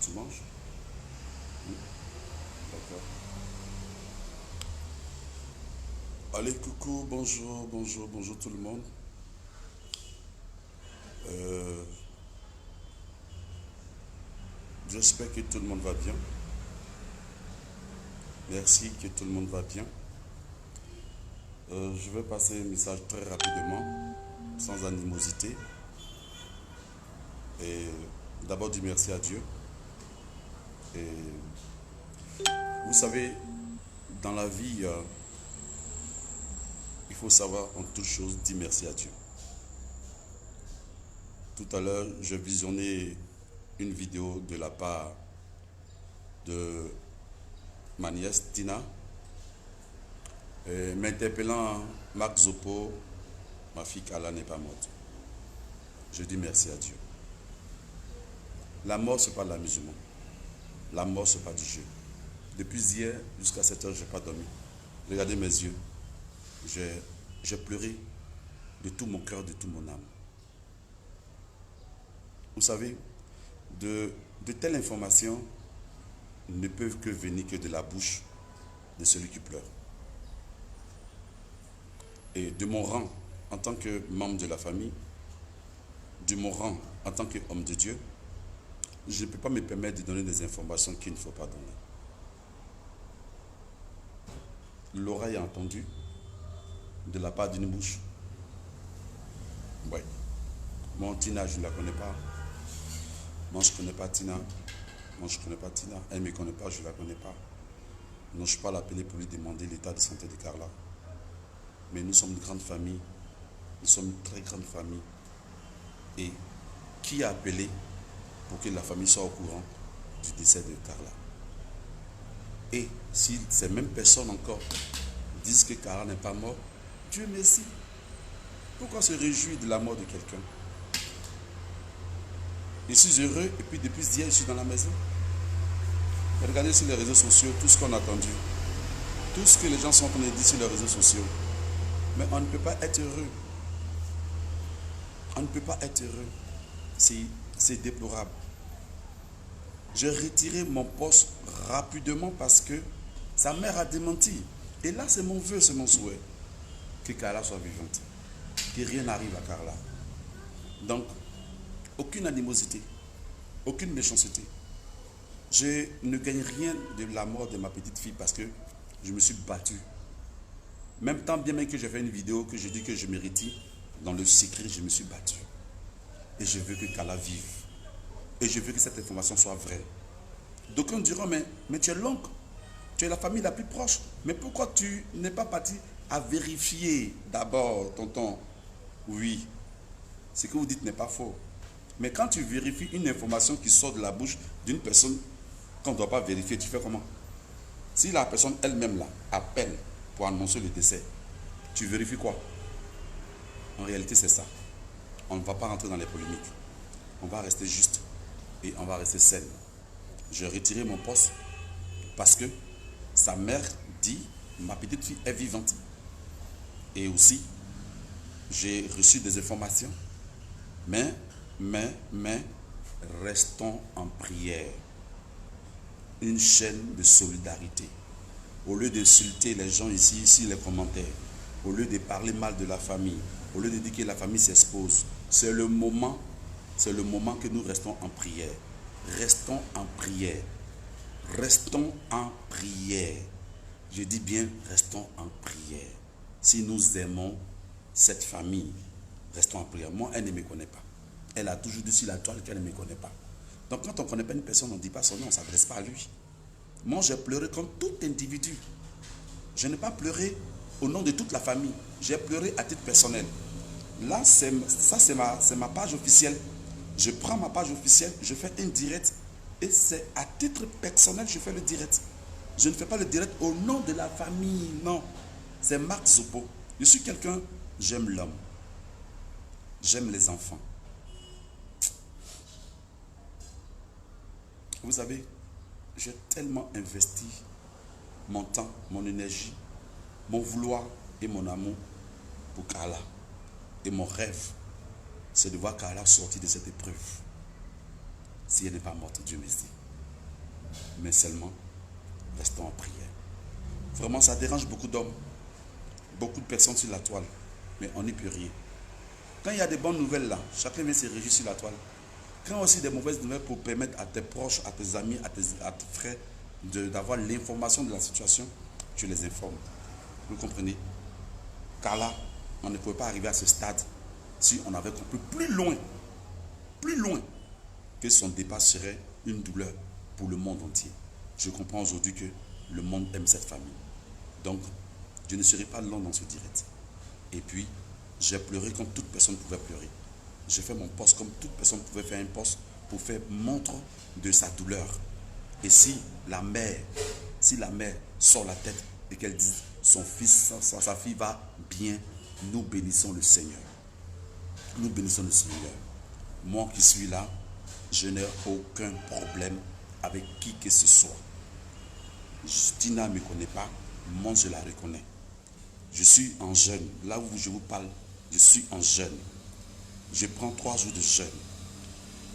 Tu manges? Oui. D'accord. Allez, coucou, bonjour, bonjour, bonjour tout le monde. Euh, J'espère que tout le monde va bien. Merci que tout le monde va bien. Je vais passer un message très rapidement, sans animosité. Et d'abord dire merci à Dieu. Et vous savez, dans la vie, il faut savoir en toute chose dire merci à Dieu. Tout à l'heure, j'ai visionné une vidéo de la part de ma nièce Tina, m'interpellant Marc Zopo, ma fille Carla n'est pas morte. Je dis merci à Dieu. La mort, ce n'est pas de l'amusement. La mort, ce n'est pas du jeu. Depuis hier jusqu'à 7 heures, je n'ai pas dormi. Regardez mes yeux. J'ai pleuré de tout mon cœur, de toute mon âme. Vous savez, de telles informations ne peuvent que venir que de la bouche de celui qui pleure. Et de mon rang en tant que membre de la famille, de mon rang en tant qu'homme de Dieu, je ne peux pas me permettre de donner des informations qu'il ne faut pas donner. L'oreille a entendu de la part d'une bouche. Oui. Mon Tina, je ne la connais pas. Moi, je ne connais pas Tina. Moi, je ne connais pas Tina. Elle ne me connaît pas, je ne la connais pas. Non, je ne suis pas l'appelé pour lui demander l'état de santé de Carla. Mais nous sommes une grande famille. Nous sommes une très grande famille. Et qui a appelé pour que la famille soit au courant du décès de Carla? Et si ces mêmes personnes encore disent que Carla n'est pas morte, Dieu merci. Pourquoi se réjouir de la mort de quelqu'un? Je suis heureux et puis depuis hier, je suis dans la maison. Regardez sur les réseaux sociaux tout ce qu'on a entendu. Tout ce que les gens sont en train de dire sur les réseaux sociaux. Mais on ne peut pas être heureux. On ne peut pas être heureux. C'est déplorable. J'ai retiré mon poste rapidement parce que sa mère a démenti. Et là, c'est mon vœu, c'est mon souhait. Que Carla soit vivante. Que rien n'arrive à Carla. Donc, aucune animosité, aucune méchanceté. Je ne gagne rien de la mort de ma petite fille parce que je me suis battu. Même tant bien même que j'ai fait une vidéo que je dis que je méritais, dans le secret, je me suis battu. Et je veux que Carla vive. Et je veux que cette information soit vraie. D'aucuns diront, mais tu es l'oncle, tu es la famille la plus proche. Mais pourquoi tu n'es pas parti à vérifier d'abord, tonton? Oui, ce que vous dites n'est pas faux. Mais quand tu vérifies une information qui sort de la bouche d'une personne qu'on ne doit pas vérifier, tu fais comment? Si la personne elle-même là appelle pour annoncer le décès, tu vérifies quoi? En réalité, c'est ça. On ne va pas rentrer dans les polémiques. On va rester juste et on va rester saine. J'ai retiré mon poste parce que sa mère dit ma petite fille est vivante. Et aussi, j'ai reçu des informations. Mais, restons en prière. Une chaîne de solidarité. Au lieu d'insulter les gens ici, les commentaires, au lieu de parler mal de la famille, au lieu de dire que la famille s'expose, c'est le moment que nous restons en prière. Restons en prière. Restons en prière. Je dis bien, restons en prière. Si nous aimons cette famille, restons en prière. Moi, elle ne me connaît pas. Elle a toujours dit sur la toile qu'elle ne me connaît pas. Donc quand on ne connaît pas une personne, on ne dit pas son nom, on ne s'adresse pas à lui. Moi, j'ai pleuré comme tout individu. Je n'ai pas pleuré au nom de toute la famille. J'ai pleuré à titre personnel. Là, c'est ma page officielle. Je prends ma page officielle, je fais un direct. Et c'est à titre personnel que je fais le direct. Je ne fais pas le direct au nom de la famille, non. C'est Marc Zopo. Je suis quelqu'un, j'aime l'homme. J'aime les enfants. Vous savez, j'ai tellement investi mon temps, mon énergie, mon vouloir et mon amour pour Carla. Et mon rêve, c'est de voir Carla sortir de cette épreuve. Si elle n'est pas morte, Dieu merci. mais seulement restons en prière. Vraiment, ça dérange beaucoup d'hommes, beaucoup de personnes sur la toile, mais on n'y peut rien. Quand il y a des bonnes nouvelles là, chacun vient se réjouir sur la toile. Quand aussi des mauvaises nouvelles pour permettre à tes proches, à tes amis, à tes frères d'avoir l'information de la situation, tu les informes. Vous comprenez? Car là, on ne pouvait pas arriver à ce stade si on avait compris plus loin, que son départ serait une douleur pour le monde entier. Je comprends aujourd'hui que le monde aime cette famille. Donc, je ne serai pas long dans ce direct. Et puis, j'ai pleuré comme toute personne pouvait pleurer. J'ai fait mon poste comme toute personne pouvait faire un poste pour faire montre de sa douleur. Et si la mère sort la tête et qu'elle dit son fils, sa fille va bien, nous bénissons le Seigneur. Nous bénissons le Seigneur. Moi qui suis là, je n'ai aucun problème avec qui que ce soit. Tina ne me connaît pas, moi je la reconnais. Je suis en jeûne. Là où je vous parle, je suis en jeûne. Je prends 3 jours de jeûne.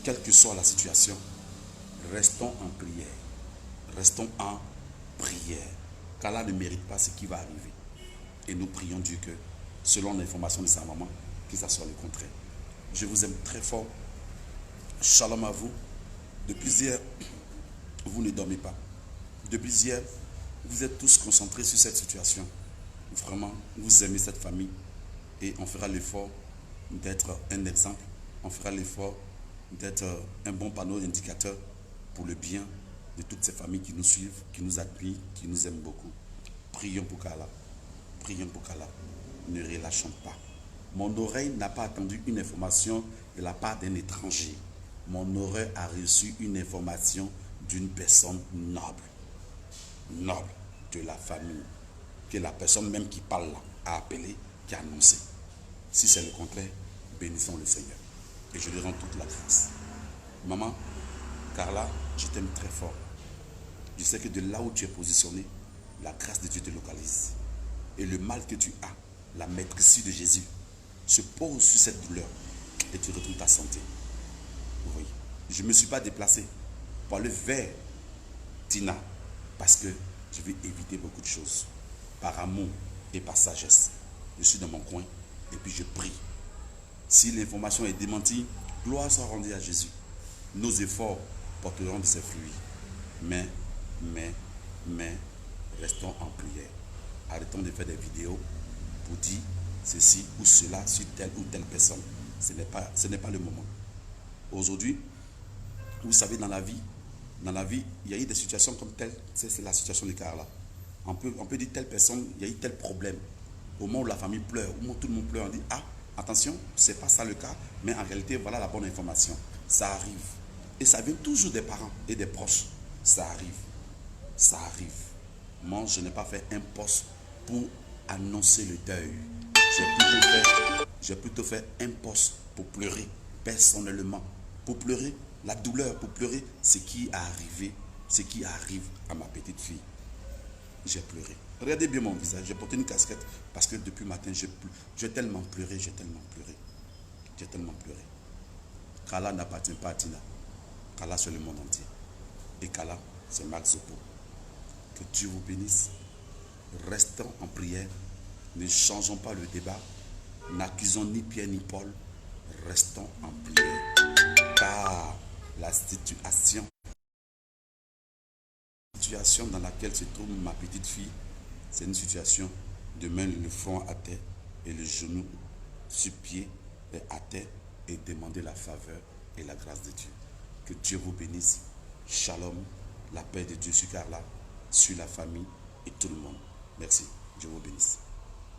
Quelle que soit la situation, restons en prière. Restons en prière. Car là ne mérite pas ce qui va arriver. Et nous prions Dieu que, selon l'information de sa maman, que ça soit le contraire. Je vous aime très fort. Shalom à vous. Depuis hier, vous ne dormez pas. Depuis hier, vous êtes tous concentrés sur cette situation. Vraiment, vous aimez cette famille. Et on fera l'effort d'être un exemple. On fera l'effort d'être un bon panneau indicateur pour le bien de toutes ces familles qui nous suivent, qui nous admirent, qui nous aiment beaucoup. Prions pour Carla. Prions pour Carla. Ne relâchons pas. Mon oreille n'a pas attendu une information de la part d'un étranger. Mon oreille a reçu une information d'une personne noble. Noble de la famille. Que la personne même qui parle là a appelé, qui a annoncé. Si c'est le contraire, bénissons le Seigneur. Et je lui rends toute la grâce. Maman, Carla, je t'aime très fort. Je sais que de là où tu es positionné, la grâce de Dieu te localise. Et le mal que tu as, la maîtrise de Jésus, se pose sur cette douleur et tu retrouves ta santé. Vous voyez, je ne me suis pas déplacé pour aller vers Tina parce que je vais éviter beaucoup de choses. Par amour et par sagesse. Je suis dans mon coin et puis je prie. Si l'information est démentie, gloire soit rendue à Jésus. Nos efforts porteront de ses fruits. Mais, restons en prière. Arrêtons de faire des vidéos pour dire ceci ou cela sur telle ou telle personne. Ce n'est pas le moment. Aujourd'hui, vous savez, dans la vie, il y a eu des situations comme telle. C'est la situation de Carla. On peut dire telle personne, il y a eu tel problème. Au moment où la famille pleure, au moment où tout le monde pleure, on dit ah, attention, ce n'est pas ça le cas, mais en réalité, voilà la bonne information. Ça arrive. Et ça vient toujours des parents et des proches. Ça arrive. Ça arrive. Moi, je n'ai pas fait un poste pour annoncer le deuil. J'ai plutôt fait un poste pour pleurer personnellement. Pour pleurer la douleur, pour pleurer ce qui est arrivé, ce qui arrive à ma petite fille. J'ai pleuré. Regardez bien mon visage. J'ai porté une casquette parce que depuis le matin, j'ai tellement pleuré, j'ai tellement pleuré. J'ai tellement pleuré. Carla n'appartient pas à Tina. Carla, c'est le monde entier. Et Carla, c'est Max Zopo. Que Dieu vous bénisse. Restons en prière. Ne changeons pas le débat. N'accusons ni Pierre ni Paul. Restons en prière. Car la situation dans laquelle se trouve ma petite fille, c'est une situation de mettre le front à terre et le genou sur pied et à terre et demander la faveur et la grâce de Dieu. Que Dieu vous bénisse. Shalom, la paix de Dieu sur Carla, sur la famille et tout le monde. Merci. Dieu vous bénisse.